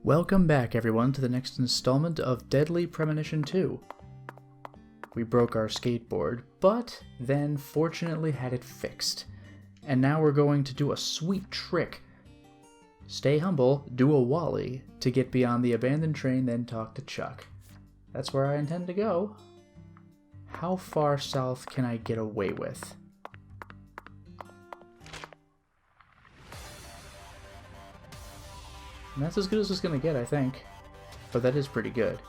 Welcome back, everyone, to the next installment of Deadly Premonition 2. We broke our skateboard, but then fortunately had it fixed. And now we're going to do a sweet trick. Stay humble, do a wally, to get beyond the abandoned train, then talk to Chuck. That's where I intend to go. How far south can I get away with? And that's as good as it's gonna get, I think. But that is pretty good.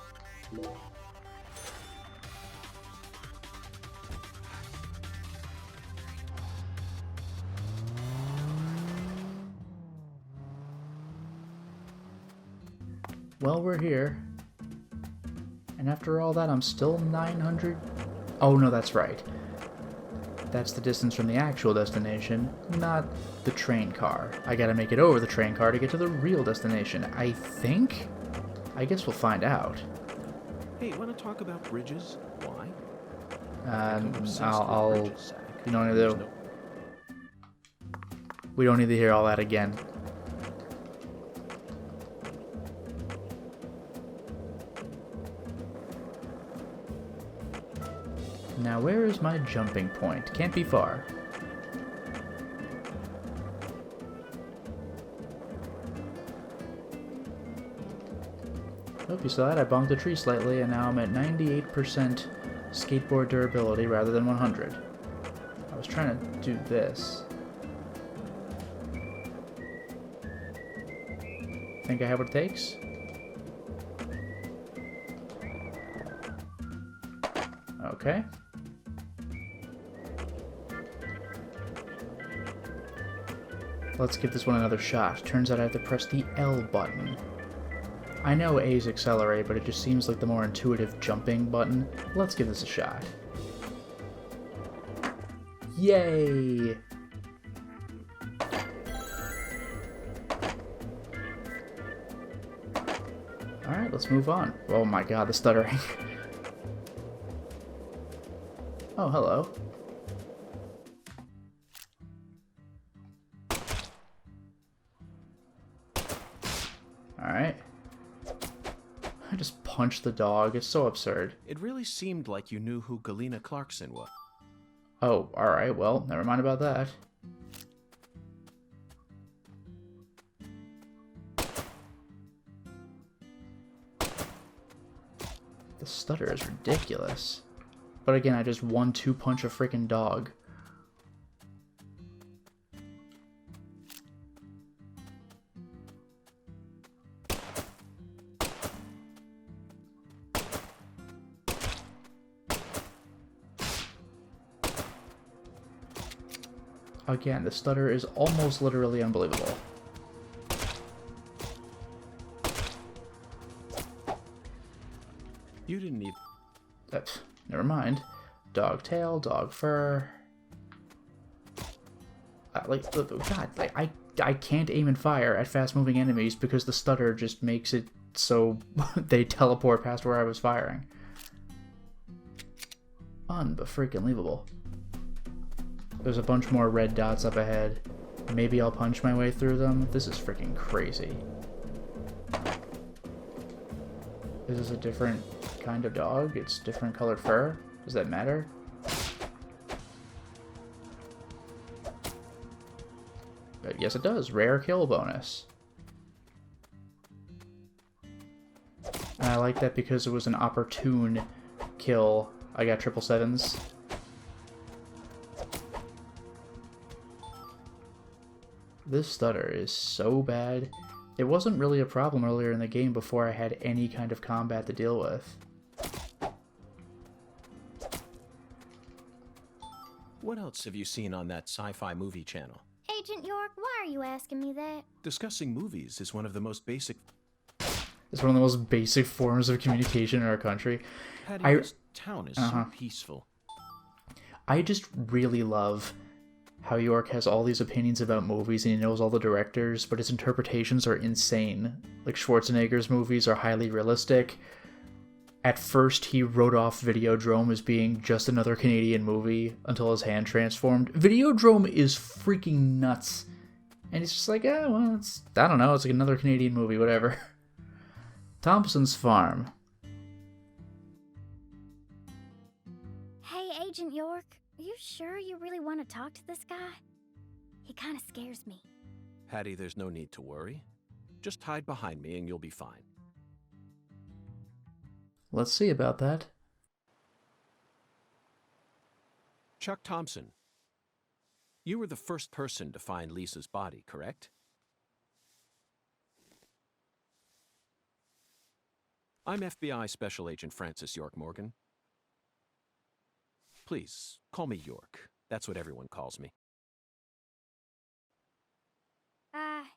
Well, we're here. And after all that, I'm still 900... Oh, no, that's right. That's the distance from the actual destination, not the train car. I gotta make it over the train car to get to the real destination, I think? I guess we'll find out. Hey, wanna talk about bridges? Why? You don't need to... We don't need to hear all that again. Now, where is my jumping point? Can't be far. Hope you saw that. I bonked a tree slightly, and now I'm at 98% skateboard durability rather than 100. I was trying to do this. Think I have what it takes? Okay. Let's give this one another shot. Turns out I have to press the L button. I know A is accelerate, but it just seems like the more intuitive jumping button. Let's give this a shot. Yay! Alright, let's move on. Oh my god, the stuttering. Oh, hello. Alright. I just punched the dog. It's so absurd. It really seemed like you knew who Galena Clarkson was. Oh, alright. Well, never mind about that. The stutter is ridiculous. But again, I just 1-2 punch a freaking dog. Again, the stutter is almost literally unbelievable. You didn't need... Never mind. Dog tail, dog fur. I can't aim and fire at fast-moving enemies because the stutter just makes it so they teleport past where I was firing. Unbefreaking-leavable. There's a bunch more red dots up ahead. Maybe I'll punch my way through them. This is freaking crazy. This is a different kind of dog. It's different colored fur. Does that matter? But yes, it does. Rare kill bonus. And I like that because it was an opportune kill. I got 777s. This stutter is so bad. It wasn't really a problem earlier in the game before I had any kind of combat to deal with. What else have you seen on that sci-fi movie channel? Agent York, why are you asking me that? Discussing movies is one of the most basic... It's one of the most basic forms of communication in our country. Patty, this town is so peaceful. I just really love how York has all these opinions about movies and he knows all the directors, but his interpretations are insane. Like Schwarzenegger's movies are highly realistic. At first, he wrote off Videodrome as being just another Canadian movie until his hand transformed. Videodrome is freaking nuts. And he's just like, well, it's, I don't know, it's like another Canadian movie, whatever. Thompsons Farm. Hey, Agent York, are you sure you really want to talk to this guy? He kind of scares me. Patty, there's no need to worry. Just hide behind me and you'll be fine. Let's see about that. Chuck Thompson. You were the first person to find Lisa's body, correct? I'm FBI Special Agent Francis York Morgan. Please, call me York. That's what everyone calls me.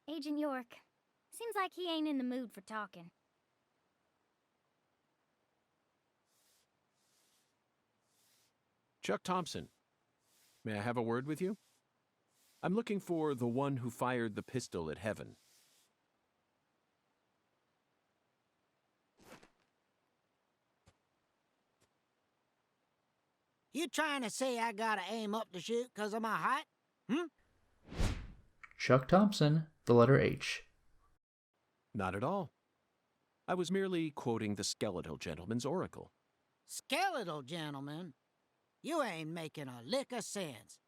Agent York. Seems like he ain't in the mood for talking. Chuck Thompson. May I have a word with you? I'm looking for the one who fired the pistol at Heaven. You trying to say I gotta aim up to shoot 'cause of my height? Chuck Thompson, the letter H. Not at all. I was merely quoting the skeletal gentleman's oracle. Skeletal gentleman? You ain't making a lick of sense.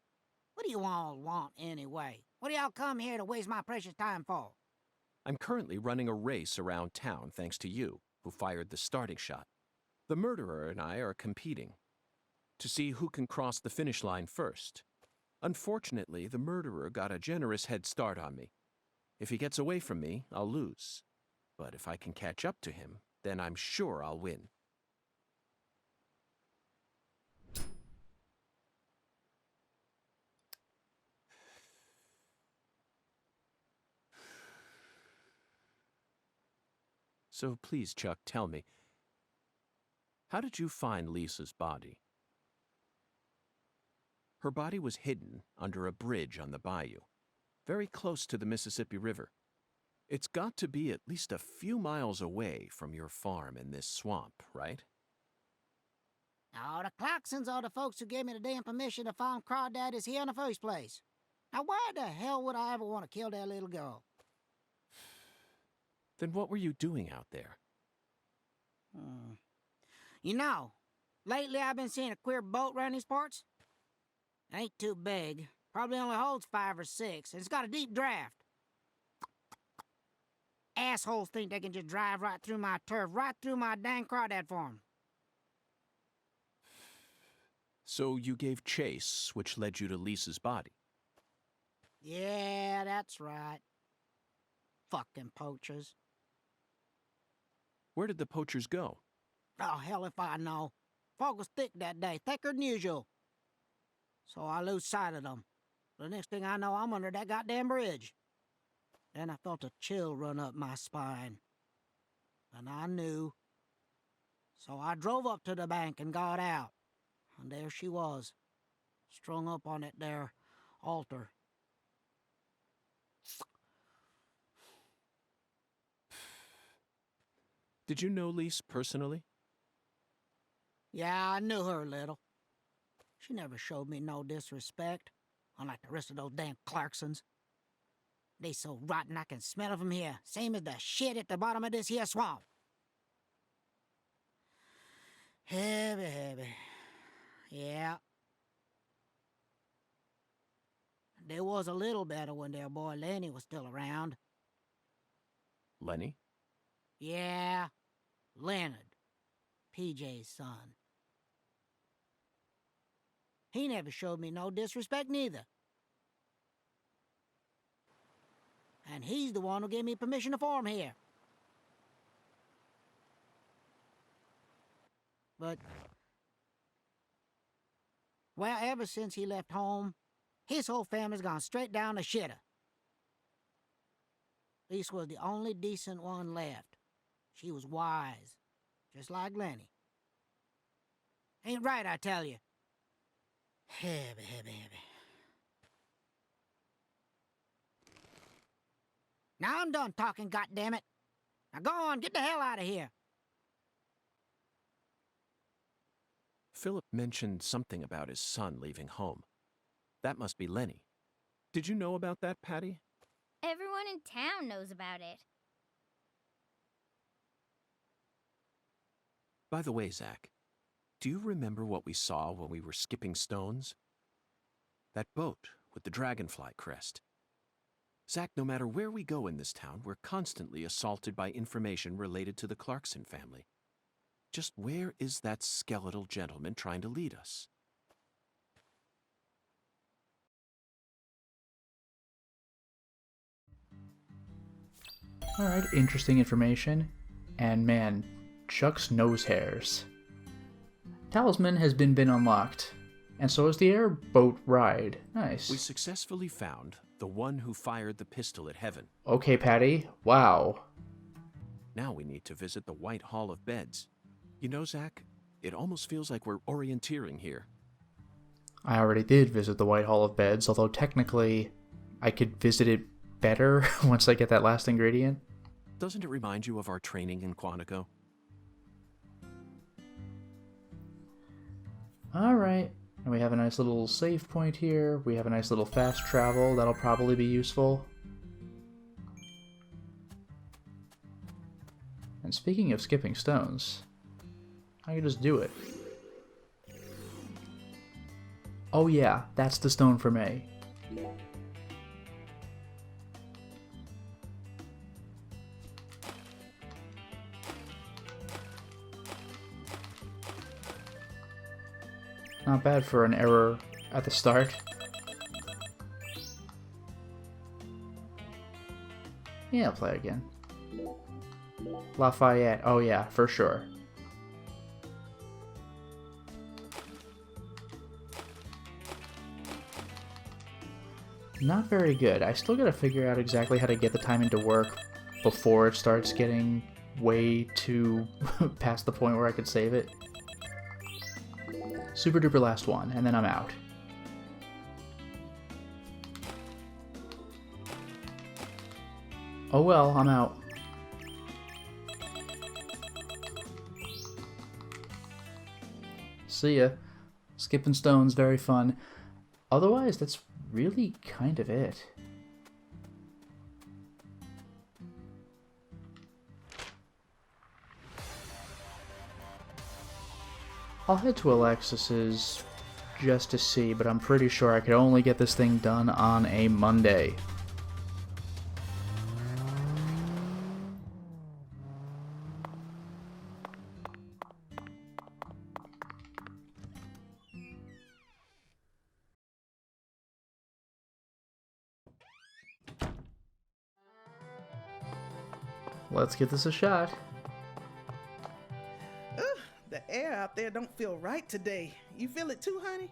What do you all want anyway? What do y'all come here to waste my precious time for? I'm currently running a race around town thanks to you, who fired the starting shot. The murderer and I are competing to see who can cross the finish line first. Unfortunately, the murderer got a generous head start on me. If he gets away from me, I'll lose. But if I can catch up to him, then I'm sure I'll win. So please, Chuck, tell me, how did you find Lisa's body? Her body was hidden under a bridge on the bayou, very close to the Mississippi River. It's got to be at least a few miles away from your farm in this swamp, right? Oh, the Clarksons are the folks who gave me the damn permission to farm crawdaddies here in the first place. Now why the hell would I ever want to kill that little girl? Then what were you doing out there? You know, lately I've been seeing a queer boat around these parts. Ain't too big. Probably only holds 5 or 6, and it's got a deep draft. Assholes think they can just drive right through my turf, right through my dang crawdad farm. So you gave chase, which led you to Lisa's body. Yeah, that's right. Fucking poachers. Where did the poachers go? Oh, hell if I know. Fog was thick that day, thicker than usual. So I lose sight of them. The next thing I know, I'm under that goddamn bridge. Then I felt a chill run up my spine. And I knew. So I drove up to the bank and got out. And there she was, strung up on it there altar. Did you know Lise personally? Yeah, I knew her a little. She never showed me no disrespect, unlike the rest of those damn Clarksons. They so rotten I can smell it from here, same as the shit at the bottom of this here swamp. Heavy, heavy. Yeah. There was a little better when their boy Lenny was still around. Lenny? Yeah, Leonard, PJ's son. He never showed me no disrespect neither. And he's the one who gave me permission to farm here. But, well, ever since he left home, his whole family's gone straight down the shitter. Lisa was the only decent one left. She was wise, just like Lenny. Ain't right, I tell you. Heavy, heavy, heavy. Now I'm done talking, goddammit. Now go on, get the hell out of here. Philip mentioned something about his son leaving home. That must be Lenny. Did you know about that, Patty? Everyone in town knows about it. By the way, Zach, do you remember what we saw when we were skipping stones? That boat with the dragonfly crest. Zach, no matter where we go in this town, we're constantly assaulted by information related to the Clarkson family. Just where is that skeletal gentleman trying to lead us? Alright, interesting information. And man, Chuck's nose hairs. Talisman has been unlocked. And so is the airboat ride. Nice. We successfully found the one who fired the pistol at Heaven. Okay, Patty. Wow. Now we need to visit the White Hall of Beds. You know, Zach, it almost feels like we're orienteering here. I already did visit the White Hall of Beds, although technically I could visit it better once I get that last ingredient. Doesn't it remind you of our training in Quantico? Alright. And we have a nice little save point here. We have a nice little fast travel. That'll probably be useful. And speaking of skipping stones, I can just do it. Oh yeah, that's the stone for me. Not bad for an error at the start. Yeah, I'll play again. Lafayette, oh yeah, for sure. Not very good. I still gotta figure out exactly how to get the timing to work before it starts getting way too past the point where I could save it. Super duper last one, and then I'm out. Oh well, I'm out. See ya. Skipping stones, very fun. Otherwise, that's really kind of it. I'll head to Alexiss's just to see, but I'm pretty sure I could only get this thing done on a Monday. Let's give this a shot. The air out there don't feel right today. You feel it too, honey?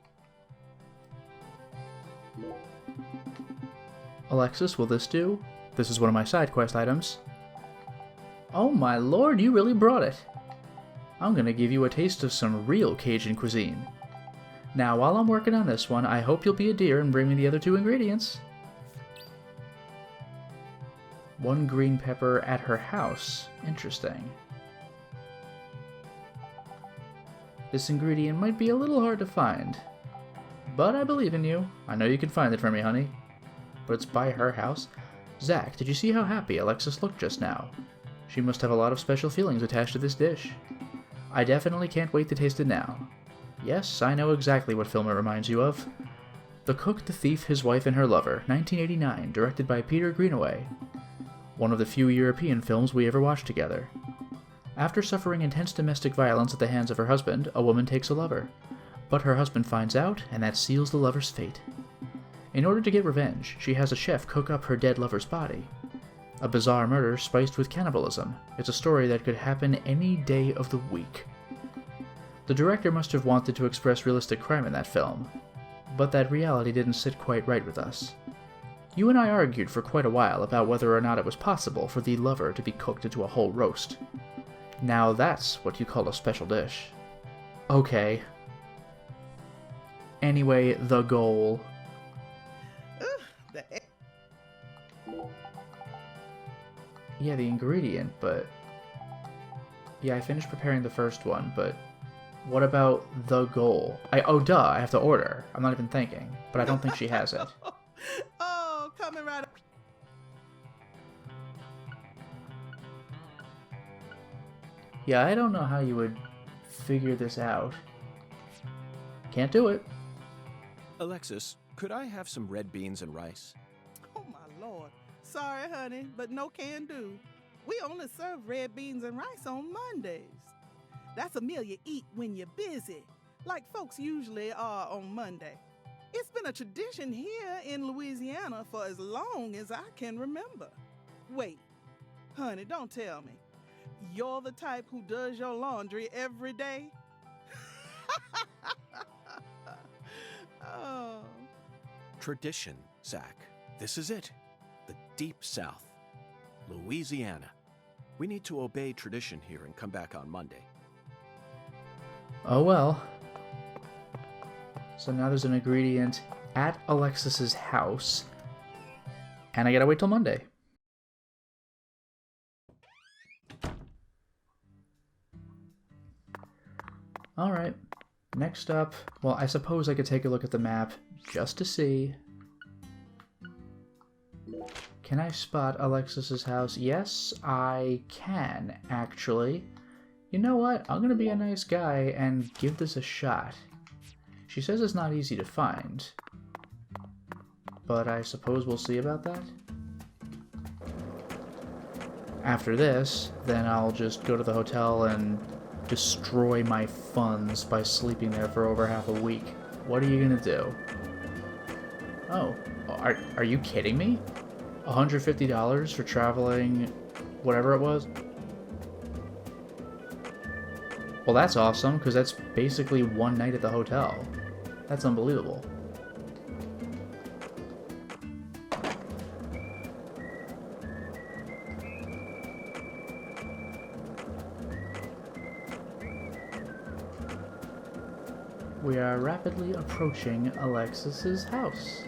Alexiss, will this do? This is one of my side quest items. Oh my lord, you really brought it. I'm gonna give you a taste of some real Cajun cuisine. Now, while I'm working on this one, I hope you'll be a dear and bring me the other two ingredients. 1 green pepper at her house. Interesting. This ingredient might be a little hard to find, but I believe in you. I know you can find it for me, honey. But it's by her house. Zach, did you see how happy Alexiss looked just now? She must have a lot of special feelings attached to this dish. I definitely can't wait to taste it now. Yes, I know exactly what film it reminds you of. The Cook, the Thief, His Wife, and Her Lover, 1989, directed by Peter Greenaway. One of the few European films we ever watched together. After suffering intense domestic violence at the hands of her husband, a woman takes a lover. But her husband finds out, and that seals the lover's fate. In order to get revenge, she has a chef cook up her dead lover's body. A bizarre murder spiced with cannibalism. It's a story that could happen any day of the week. The director must have wanted to express realistic crime in that film, but that reality didn't sit quite right with us. You and I argued for quite a while about whether or not it was possible for the lover to be cooked into a whole roast. Now that's what you call a special dish. Okay. Anyway, the goal. Yeah, the ingredient, but... Yeah, I finished preparing the first one, but... What about the goal? Oh, duh, I have to order. I'm not even thinking, but I don't think she has it. Oh, coming right up. Yeah, I don't know how you would figure this out. Can't do it. Alexis, could I have some red beans and rice? Oh my lord. Sorry, honey, but no can do. We only serve red beans and rice on Mondays. That's a meal you eat when you're busy, like folks usually are on Monday. It's been a tradition here in Louisiana for as long as I can remember. Wait, honey, don't tell me. You're the type who does your laundry every day? Oh. Tradition, Zach. This is it. The Deep South. Louisiana. We need to obey tradition here and come back on Monday. Oh well. So now there's an ingredient at Alexiss's house, and I gotta wait till Monday. Alright, next up, well, I suppose I could take a look at the map just to see. Can I spot Alexiss's house? Yes, I can, actually. You know what? I'm gonna be a nice guy and give this a shot. She says it's not easy to find, but I suppose we'll see about that. After this, then I'll just go to the hotel and destroy my funds by sleeping there for over half a week. What are you gonna do? Oh, are you kidding me? $150 for traveling, whatever it was? Well, that's awesome, because that's basically one night at the hotel. That's unbelievable. We are rapidly approaching Alexiss's house.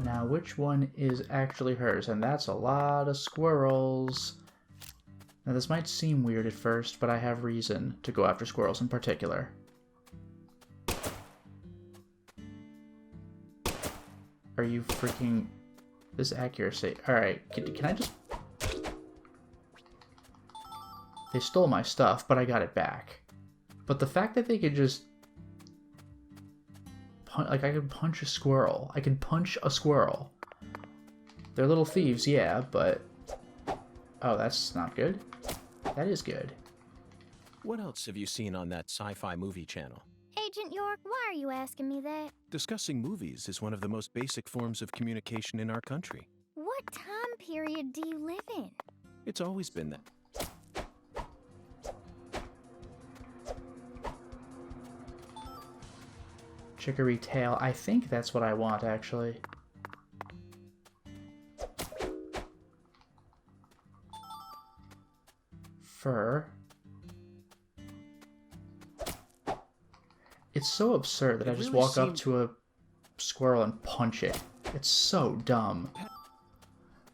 Now, which one is actually hers? And that's a lot of squirrels. Now, this might seem weird at first, but I have reason to go after squirrels in particular. Are you freaking... This accuracy... Alright, can I just... They stole my stuff, but I got it back. But the fact that they could just... Like, I could punch a squirrel. I can punch a squirrel. They're little thieves, yeah, but... Oh, that's not good. That is good. What else have you seen on that sci-fi movie channel? Agent York, why are you asking me that? Discussing movies is one of the most basic forms of communication in our country. What time period do you live in? It's always been that. Chicory tail. I think that's what I want, actually. Fur. It's so absurd that I just walk up to a squirrel and punch it. It's so dumb.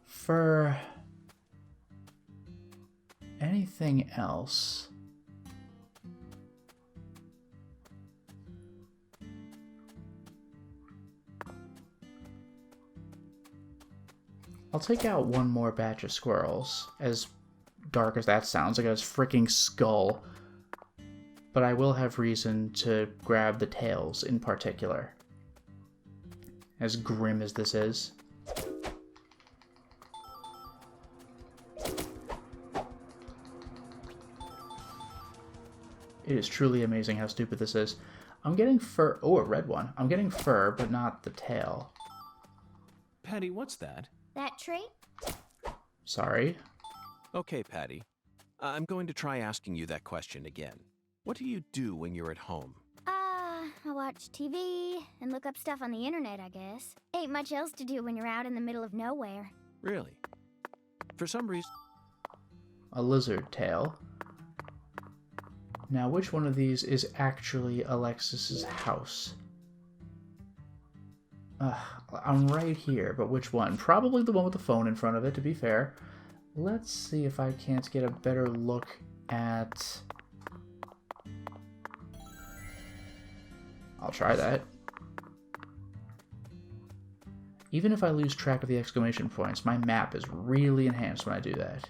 Fur. Anything else? I'll take out one more batch of squirrels, as dark as that sounds, like a freaking skull. But I will have reason to grab the tails in particular. As grim as this is. It is truly amazing how stupid this is. I'm getting fur. Oh, a red one. I'm getting fur, but not the tail. Patty, what's that? That tree? Sorry. Okay, Patty. I'm going to try asking you that question again. What do you do when you're at home? I watch TV and look up stuff on the internet, I guess. Ain't much else to do when you're out in the middle of nowhere. Really? For some reason... A lizard tail. Now, which one of these is actually Alexiss's house? I'm right here, but which one? Probably the one with the phone in front of it, to be fair. Let's see if I can't get a better look at... I'll try that. Even if I lose track of the exclamation points, my map is really enhanced when I do that.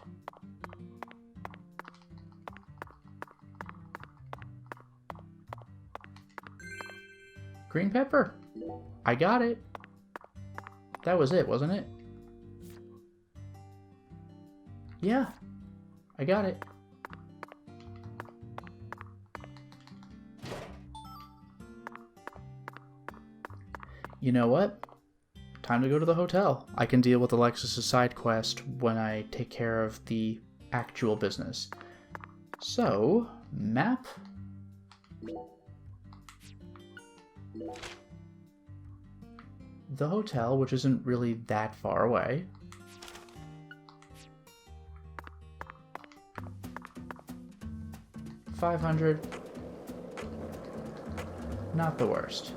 Green pepper! I got it! That was it, wasn't it? Yeah, I got it. You know what? Time to go to the hotel. I can deal with Alexis' side quest when I take care of the actual business. So, map. The hotel, which isn't really that far away. $500. Not the worst.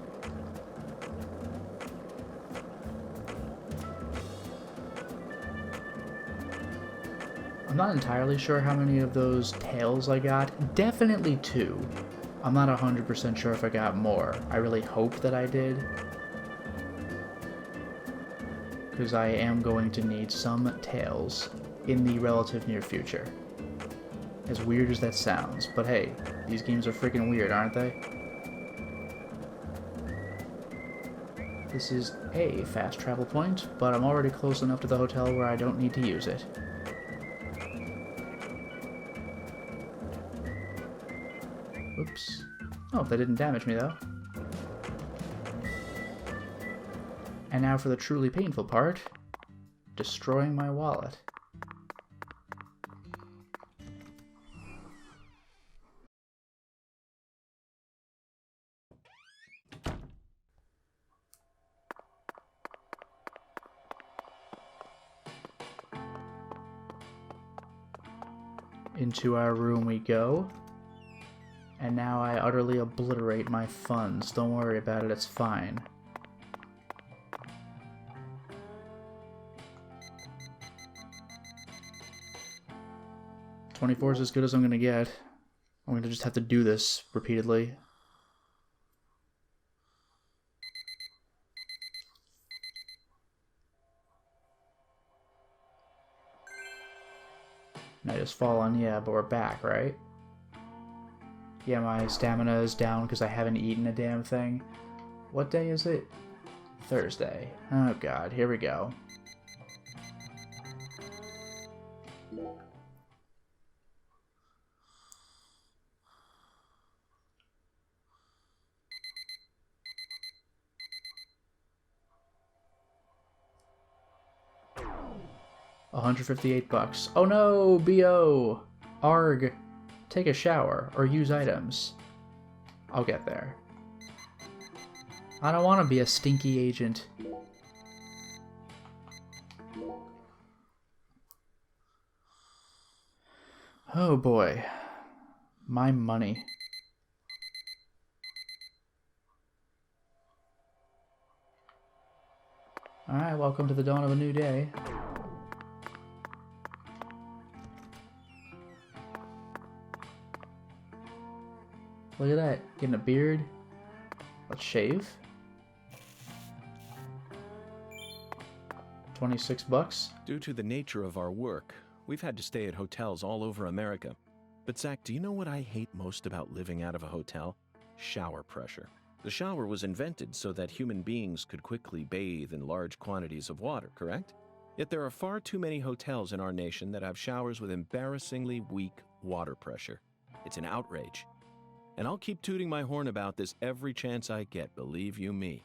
I'm not entirely sure how many of those tails I got. Definitely 2. I'm not 100% sure if I got more. I really hope that I did, because I am going to need some tails in the relative near future. As weird as that sounds, but hey, these games are freaking weird, aren't they? This is a fast travel point, but I'm already close enough to the hotel where I don't need to use it. Oops. Oh, that didn't damage me though. And now for the truly painful part, destroying my wallet. Into our room we go. And now I utterly obliterate my funds. Don't worry about it, it's fine. $24 is as good as I'm gonna get. I'm gonna just have to do this repeatedly. And I just fall on, yeah, but we're back, right? Yeah, my stamina is down because I haven't eaten a damn thing. What day is it? Thursday. Oh god, here we go. $158. Oh no, BO! Arg! Take a shower, or use items. I'll get there. I don't want to be a stinky agent. Oh boy. My money. Alright, welcome to the dawn of a new day. Look at that, getting a beard. Let's shave. $26. Due to the nature of our work, we've had to stay at hotels all over America. But Zach, do you know what I hate most about living out of a hotel? Shower pressure. The shower was invented so that human beings could quickly bathe in large quantities of water, correct? Yet there are far too many hotels in our nation that have showers with embarrassingly weak water pressure. It's an outrage. And I'll keep tooting my horn about this every chance I get, believe you me.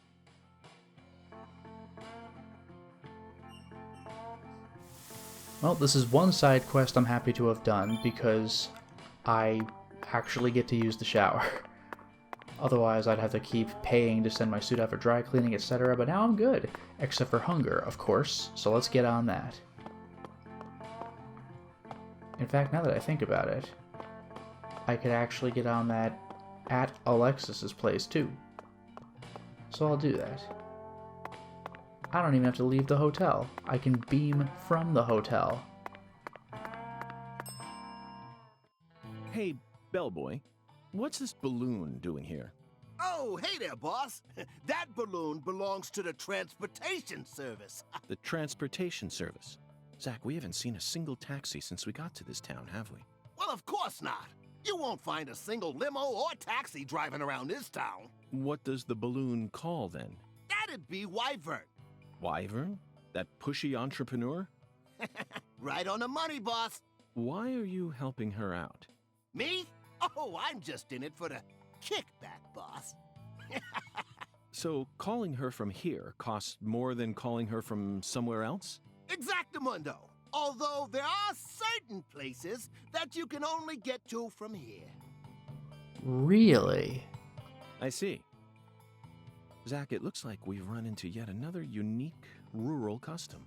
Well, this is one side quest I'm happy to have done because I actually get to use the shower. Otherwise, I'd have to keep paying to send my suit out for dry cleaning, etc. But now I'm good, except for hunger, of course. So let's get on that. In fact, now that I think about it, I could actually get on that at Alexis's place too. So I'll do that. I don't even have to leave the hotel. I can beam from the hotel. Hey, bellboy, what's this balloon doing here? Oh, hey there, boss. That balloon belongs to the transportation service. The transportation service. Zach, we haven't seen a single taxi since we got to this town, have we? Well, of course not. You won't find a single limo or taxi driving around this town. What does the balloon call then? That'd be Wyvern. Wyvern? That pushy entrepreneur? Right on the money, boss. Why are you helping her out? Me? Oh, I'm just in it for the kickback, boss. So calling her from here costs more than calling her from somewhere else? Exactamundo. Although there are certain places that you can only get to from here. Really? I see. Zach, it looks like we've run into yet another unique rural custom.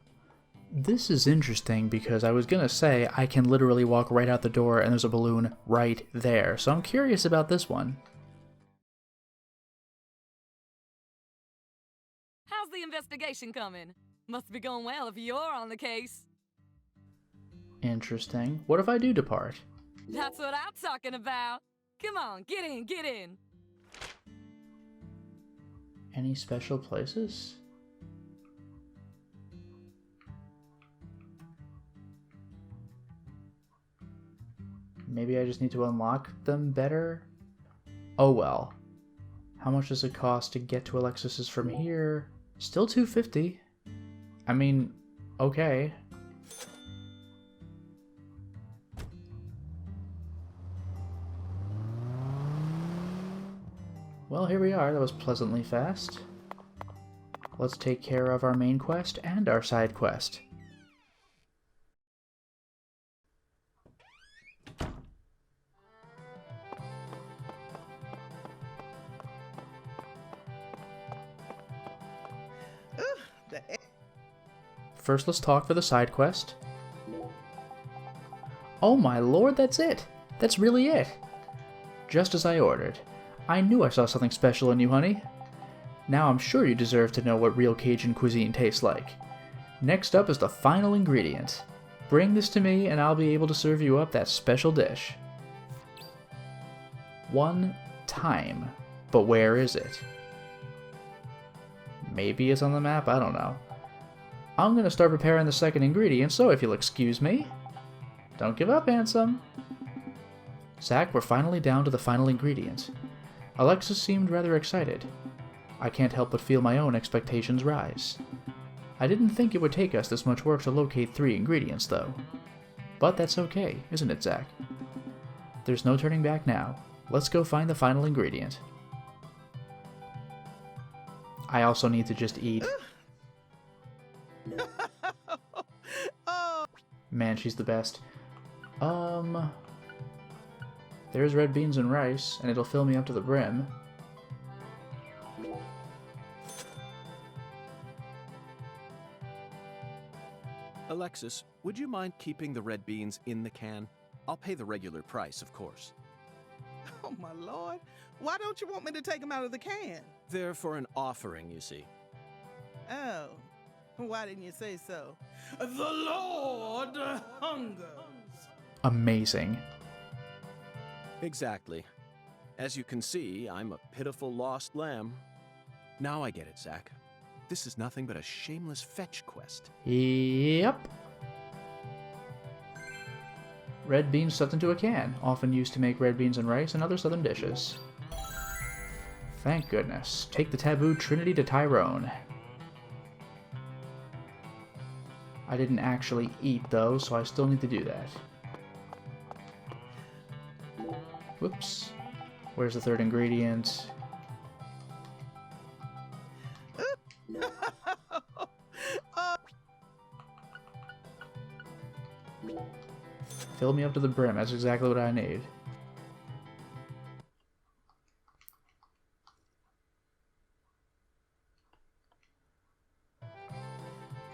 This is interesting because I was gonna say I can literally walk right out the door and there's a balloon right there, so I'm curious about this one. How's the investigation coming? Must be going well if you're on the case. Interesting. What if I do depart? That's what I'm talking about. Come on, get in, get in. Any special places? Maybe I just need to unlock them better? Oh well. How much does it cost to get to Alexiss's from here? Still $250. I mean, okay. Well, here we are. That was pleasantly fast. Let's take care of our main quest and our side quest. First, let's talk for the side quest. Oh my lord, that's it! That's really it! Just as I ordered. I knew I saw something special in you, honey. Now I'm sure you deserve to know what real Cajun cuisine tastes like. Next up is the final ingredient. Bring this to me and I'll be able to serve you up that special dish. One time. But where is it? Maybe it's on the map, I don't know. I'm gonna start preparing the second ingredient, so if you'll excuse me. Don't give up, handsome. Zach, we're finally down to the final ingredient. Alexiss seemed rather excited. I can't help but feel my own expectations rise. I didn't think it would take us this much work to locate 3 ingredients, though. But that's okay, isn't it, Zach? There's no turning back now. Let's go find the final ingredient. I also need to just eat. Man, she's the best. There's red beans and rice, and it'll fill me up to the brim. Alexiss, would you mind keeping the red beans in the can? I'll pay the regular price, of course. Oh, my lord. Why don't you want me to take them out of the can? They're for an offering, you see. Oh, why didn't you say so? The Lord hungers. Amazing. Exactly. As you can see, I'm a pitiful lost lamb. Now I get it, Zach. This is nothing but a shameless fetch quest. Yep. Red beans stuffed into a can, often used to make red beans and rice and other southern dishes. Thank goodness. Take the Taboo Trinity to Tyrone. I didn't actually eat, though, so I still need to do that. Whoops. Where's the third ingredient? Fill me up to the brim. That's exactly what I need.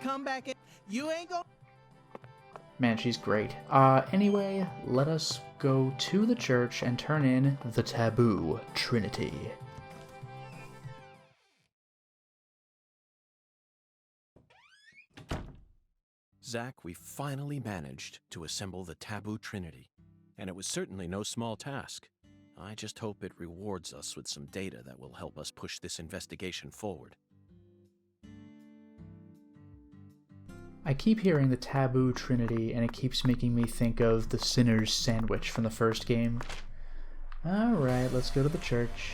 Come back in. You ain't gonna... Man, she's great. Anyway, let us go to the church and turn in the Taboo Trinity. Zach, we finally managed to assemble the Taboo Trinity, and it was certainly no small task. I just hope it rewards us with some data that will help us push this investigation forward. I keep hearing the Taboo Trinity, and it keeps making me think of the sinner's sandwich from the first game. Alright, let's go to the church.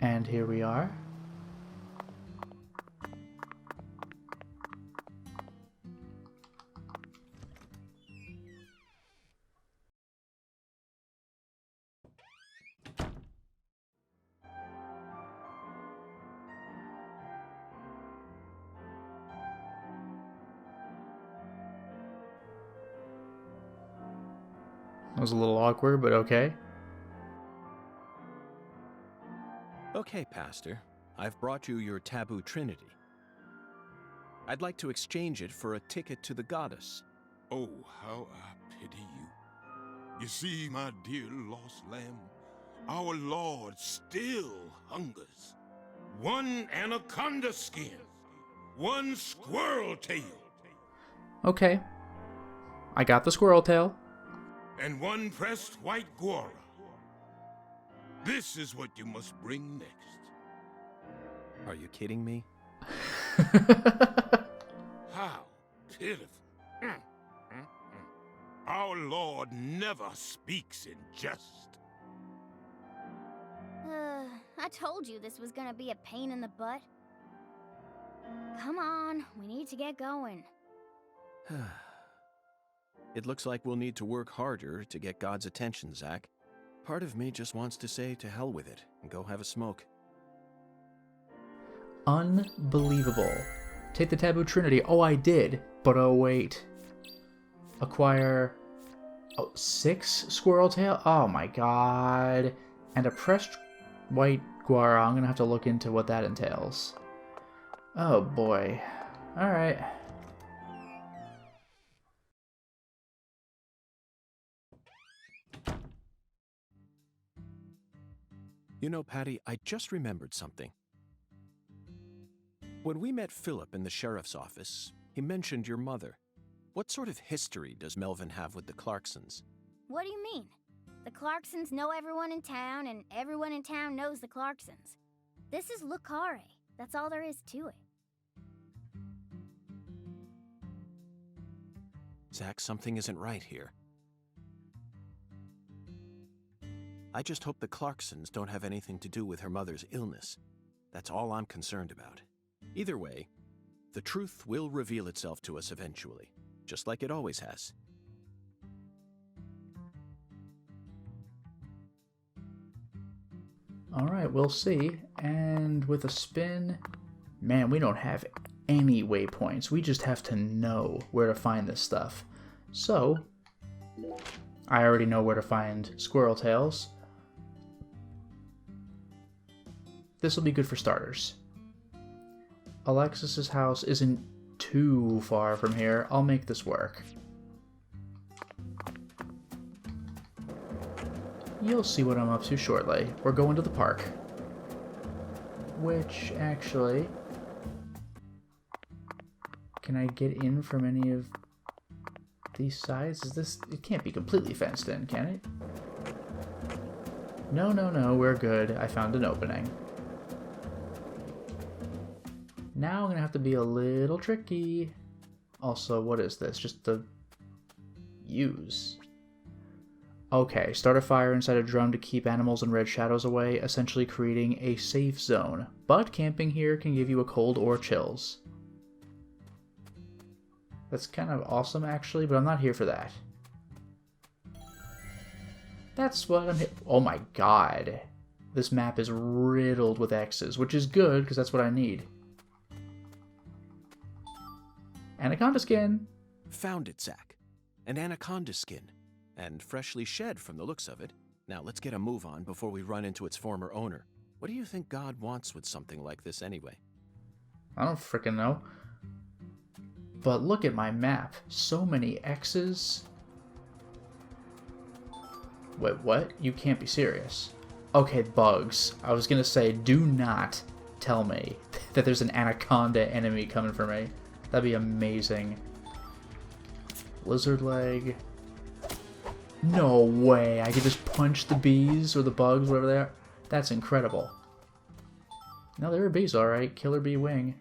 And here we are. That was a little awkward, but okay. Okay, Pastor. I've brought you your Taboo Trinity. I'd like to exchange it for a ticket to the goddess. Oh, how I pity you. You see, my dear lost lamb, our Lord still hungers. One anaconda skin, one squirrel tail, Okay. I got the squirrel tail. and one pressed white guara. This is what you must bring next. Are you kidding me? How pitiful. Our Lord never speaks in jest. I told you this was gonna be a pain in the butt. Come on, we need to get going. It looks like we'll need to work harder to get God's attention, Zach. Part of me just wants to say to hell with it and go have a smoke. Unbelievable. Take the Taboo Trinity. Oh, I did. But oh, wait. Acquire 6 squirrel tail? Oh my god. And a pressed white guara. I'm gonna have to look into what that entails. Oh boy. Alright. You know, Patty, I just remembered something. When we met Philip in the sheriff's office, he mentioned your mother. What sort of history does Melvin have with the Clarksons? What do you mean? The Clarksons know everyone in town, and everyone in town knows the Clarksons. This is Lucare. That's all there is to it. Zach, something isn't right here. I just hope the Clarksons don't have anything to do with her mother's illness. That's all I'm concerned about. Either way, the truth will reveal itself to us eventually, just like it always has. Alright, we'll see. And with a spin, man, we don't have any waypoints. We just have to know where to find this stuff. So, I already know where to find squirrel tails. This will be good for starters. Alexiss's house isn't too far from here. I'll make this work. You'll see what I'm up to shortly. We're going to the park. Which, actually... Can I get in from any of these sides? Is this... It can't be completely fenced in, can it? No, no, no, we're good. I found an opening. Now I'm going to have to be a little tricky. Also, what is this? Just the... use. Okay, start a fire inside a drum to keep animals and red shadows away, essentially creating a safe zone. But camping here can give you a cold or chills. That's kind of awesome, actually, but I'm not here for that. That's what I'm here... Oh my god. This map is riddled with X's, which is good, because that's what I need. Anaconda skin! Found it, Zach. An anaconda skin. And freshly shed from the looks of it. Now let's get a move on before we run into its former owner. What do you think God wants with something like this anyway? I don't frickin' know. But look at my map. So many X's. Wait, what? You can't be serious. Okay, bugs. I was gonna say, do not tell me that there's an anaconda enemy coming for me. That'd be amazing. Lizard leg. No way. I could just punch the bees or the bugs, whatever they are. That's incredible. No, there are bees, alright. Killer bee wing.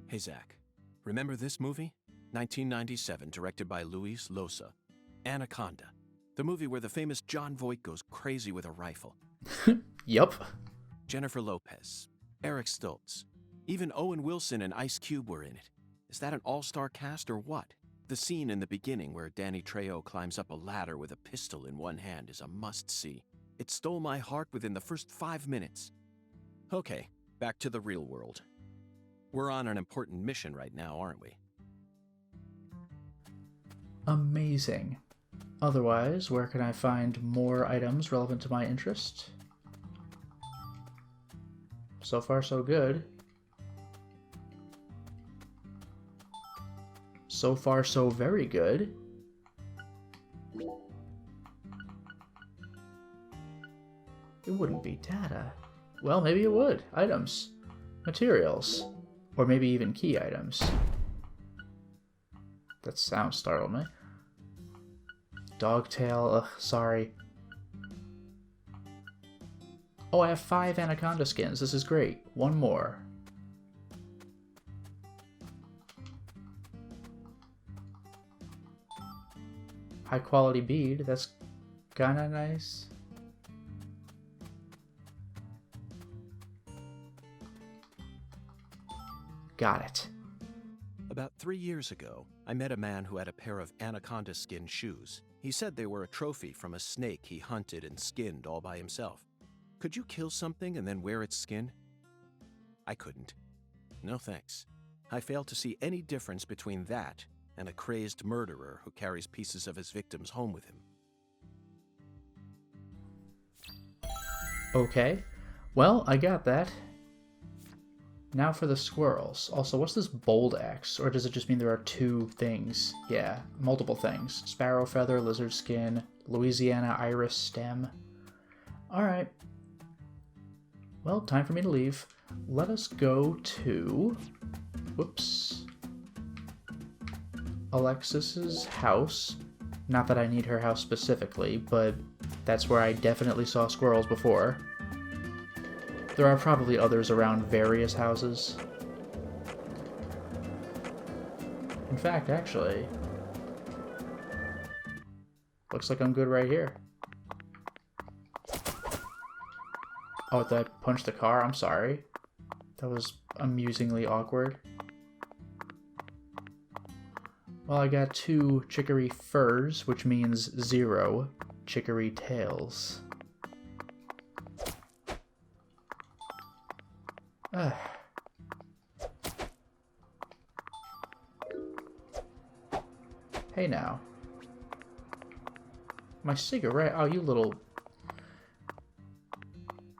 Hey, Zach. Remember this movie? 1997, directed by Luis Loza. Anaconda. The movie where the famous John Voight goes crazy with a rifle. Yup. Jennifer Lopez. Eric Stoltz. Even Owen Wilson and Ice Cube were in it. Is that an all-star cast or what? The scene in the beginning where Danny Trejo climbs up a ladder with a pistol in one hand is a must-see. It stole my heart within the first 5 minutes. Okay, back to the real world. We're on an important mission right now, aren't we? Amazing. Otherwise, where can I find more items relevant to my interest? So far, so good. So far, so very good. It wouldn't be data. Well, maybe it would. Items. Materials. Or maybe even key items. That sound startled me. Dogtail. Ugh, sorry. Oh, I have 5 Anaconda skins. This is great. One more. High quality bead. That's kinda nice. Got it. About 3 years ago, I met a man who had a pair of anaconda skin shoes. He said they were a trophy from a snake he hunted and skinned all by himself. Could you kill something and then wear its skin? I couldn't. No thanks. I fail to see any difference between that and a crazed murderer who carries pieces of his victims home with him. Okay. Well, I got that. Now for the squirrels. Also, what's this bold X? Or does it just mean there are 2 things? Yeah, multiple things. Sparrow feather, lizard skin, Louisiana iris stem. Alright. Well, time for me to leave. Let us go to... Whoops. Alexiss's house. Not that I need her house specifically, but that's where I definitely saw squirrels before. There are probably others around various houses. In fact, actually, looks like I'm good right here. Oh, did I punch the car? I'm sorry. That was amusingly awkward. Well, I got 2 chicory furs, which means 0 chicory tails. Hey now. My cigarette? Oh, you little...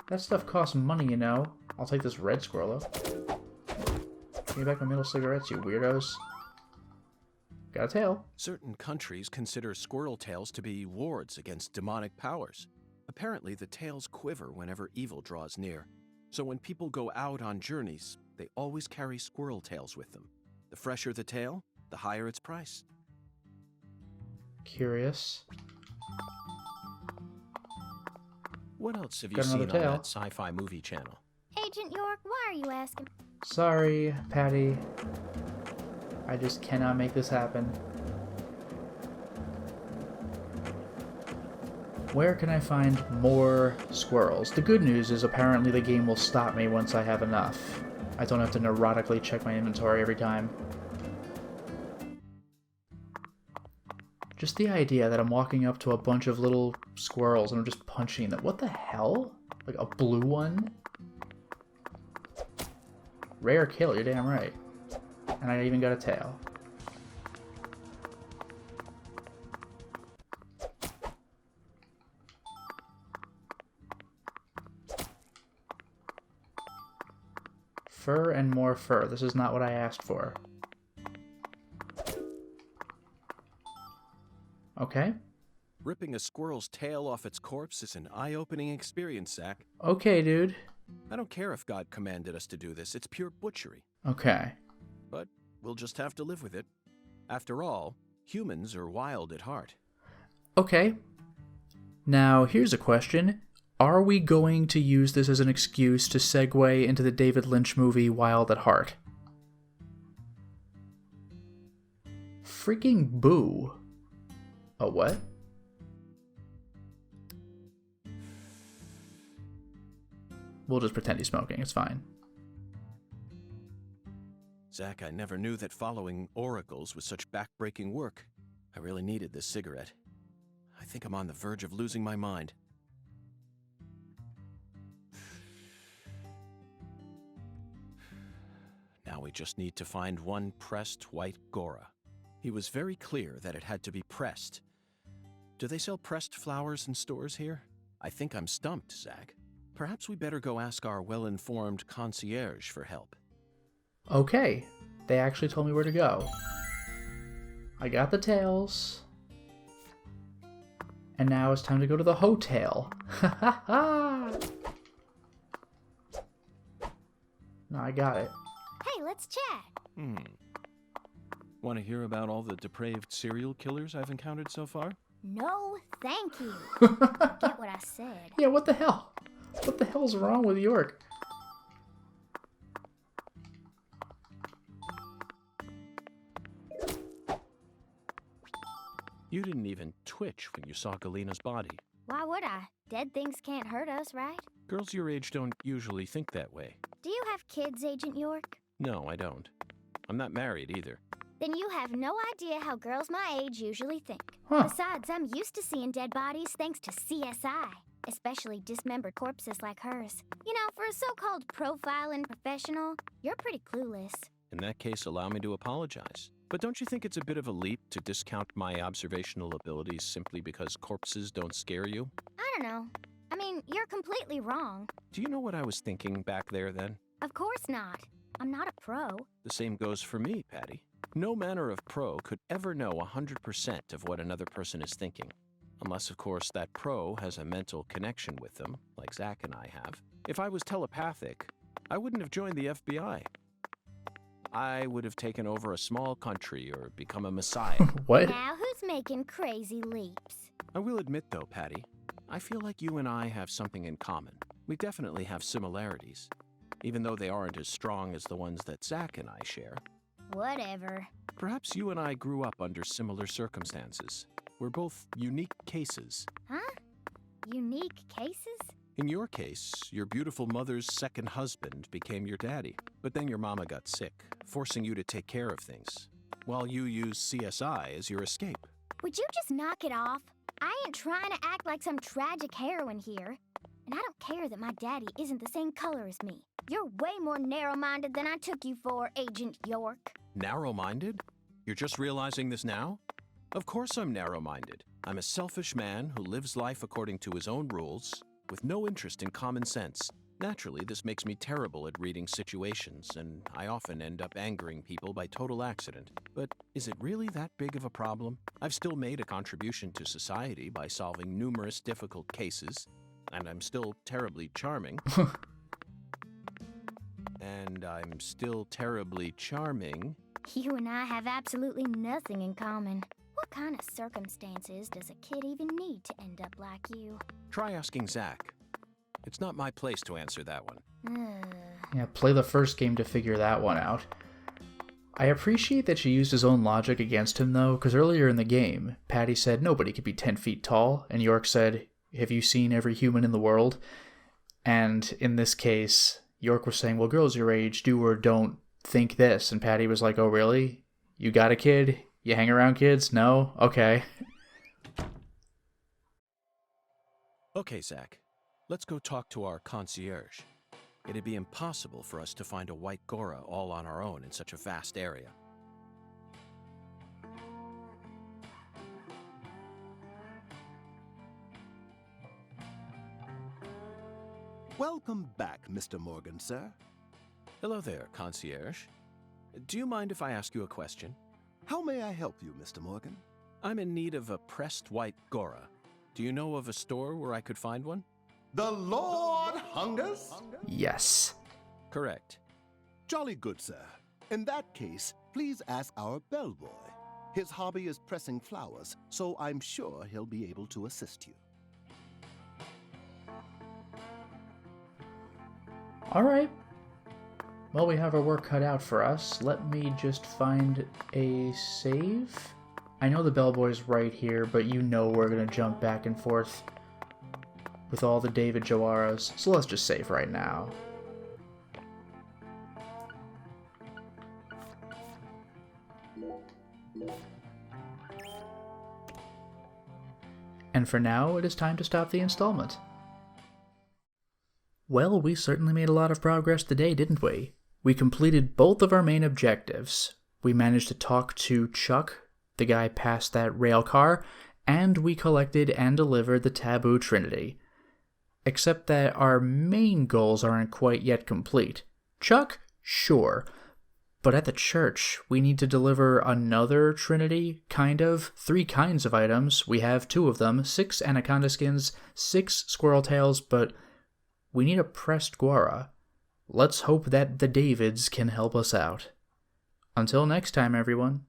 That stuff costs money, you know. I'll take this red squirrel though. Give me back my middle cigarettes, you weirdos. Got a tail. Certain countries consider squirrel tails to be wards against demonic powers. Apparently, the tails quiver whenever evil draws near. So when people go out on journeys, they always carry squirrel tails with them. The fresher the tail, the higher its price. Curious. What else have you Got seen another on tail. that sci-fi movie channel? Agent York, why are you asking? Sorry, Patty. I just cannot make this happen. Where can I find more squirrels? The good news is apparently the game will stop me once I have enough. I don't have to neurotically check my inventory every time. Just the idea that I'm walking up to a bunch of little squirrels and I'm just punching them. What the hell? Like a blue one? Rare kill, you're damn right. And I even got a tail. Fur and more fur. This is not what I asked for. Okay. Ripping a squirrel's tail off its corpse is an eye-opening experience, Zach. Okay, dude. I don't care if God commanded us to do this. It's pure butchery. Okay. But we'll just have to live with it. After all, humans are wild at heart. Okay. Now, here's a question. Are we going to use this as an excuse to segue into the David Lynch movie Wild at Heart? Freaking boo. A what? We'll just pretend he's smoking. It's fine. Zach, I never knew that following oracles was such back-breaking work. I really needed this cigarette. I think I'm on the verge of losing my mind. Now we just need to find one pressed white Gora. He was very clear that it had to be pressed. Do they sell pressed flowers in stores here? I think I'm stumped, Zach. Perhaps we better go ask our well-informed concierge for help. Okay. They actually told me where to go. I got the tails. And now it's time to go to the hotel. Ha ha ha! No, I got it. Hey, let's chat. Want to hear about all the depraved serial killers I've encountered so far? No, thank you. Get what I said. Yeah, what the hell? What the hell's wrong with York? You didn't even twitch when you saw Galena's body. Why would I? Dead things can't hurt us, right? Girls your age don't usually think that way. Do you have kids, Agent York? No, I don't. I'm not married either. Then you have no idea how girls my age usually think. Huh. Besides, I'm used to seeing dead bodies thanks to CSI, especially dismembered corpses like hers. You know, for a so-called profiling professional, you're pretty clueless. In that case, allow me to apologize. But don't you think it's a bit of a leap to discount my observational abilities simply because corpses don't scare you? I don't know. I mean, you're completely wrong. Do you know what I was thinking back there then? Of course not. I'm not a pro. The same goes for me, Patty. No manner of pro could ever know 100% of what another person is thinking. Unless, of course, that pro has a mental connection with them, like Zach and I have. If I was telepathic, I wouldn't have joined the FBI. I would have taken over a small country or become a messiah. What? Now who's making crazy leaps? I will admit, though, Patty, I feel like you and I have something in common. We definitely have similarities, even though they aren't as strong as the ones that Zach and I share. Whatever. Perhaps you and I grew up under similar circumstances. We're both unique cases. Huh? Unique cases? In your case, your beautiful mother's second husband became your daddy, but then your mama got sick, forcing you to take care of things, while you used CSI as your escape. Would you just knock it off? I ain't trying to act like some tragic heroine here. And I don't care that my daddy isn't the same color as me. You're way more narrow-minded than I took you for, Agent York. Narrow-minded? You're just realizing this now? Of course I'm narrow-minded. I'm a selfish man who lives life according to his own rules, with no interest in common sense. Naturally, this makes me terrible at reading situations, and I often end up angering people by total accident. But is it really that big of a problem? I've still made a contribution to society by solving numerous difficult cases, and I'm still terribly charming. And I'm still terribly charming. You and I have absolutely nothing in common. What kind of circumstances does a kid even need to end up like you? Try asking Zach. It's not my place to answer that one. Yeah, play the first game to figure that one out. I appreciate that she used his own logic against him, though, because earlier in the game, Patty said nobody could be 10 feet tall, and York said, have you seen every human in the world? And in this case, York was saying, well, girls your age do or don't think this. And Patty was like, oh, really? You got a kid? You hang around kids? No? Okay. Okay, Zach. Let's go talk to our concierge. It'd be impossible for us to find a white Gora all on our own in such a vast area. Welcome back, Mr. Morgan, sir. Hello there, concierge. Do you mind if I ask you a question? How may I help you, Mr. Morgan? I'm in need of a pressed white Gora. Do you know of a store where I could find one? The Lord hungers? Yes. Correct. Jolly good, sir. In that case, please ask our bellboy. His hobby is pressing flowers, so I'm sure he'll be able to assist you. Alright. Well, we have our work cut out for us. Let me just find a save. I know the bellboy's right here, but you know we're going to jump back and forth with all the David Jawaras, so let's just save right now. And for now, it is time to stop the installment. Well, we certainly made a lot of progress today, didn't we? We completed both of our main objectives. We managed to talk to Chuck, the guy past that rail car, and we collected and delivered the Taboo Trinity. Except that our main goals aren't quite yet complete. Chuck? Sure. But at the church, we need to deliver another Trinity, kind of. 3 kinds of items. We have 2 of them, 6 anaconda skins, 6 squirrel tails, but we need a pressed guara. Let's hope that the Davids can help us out. Until next time, everyone.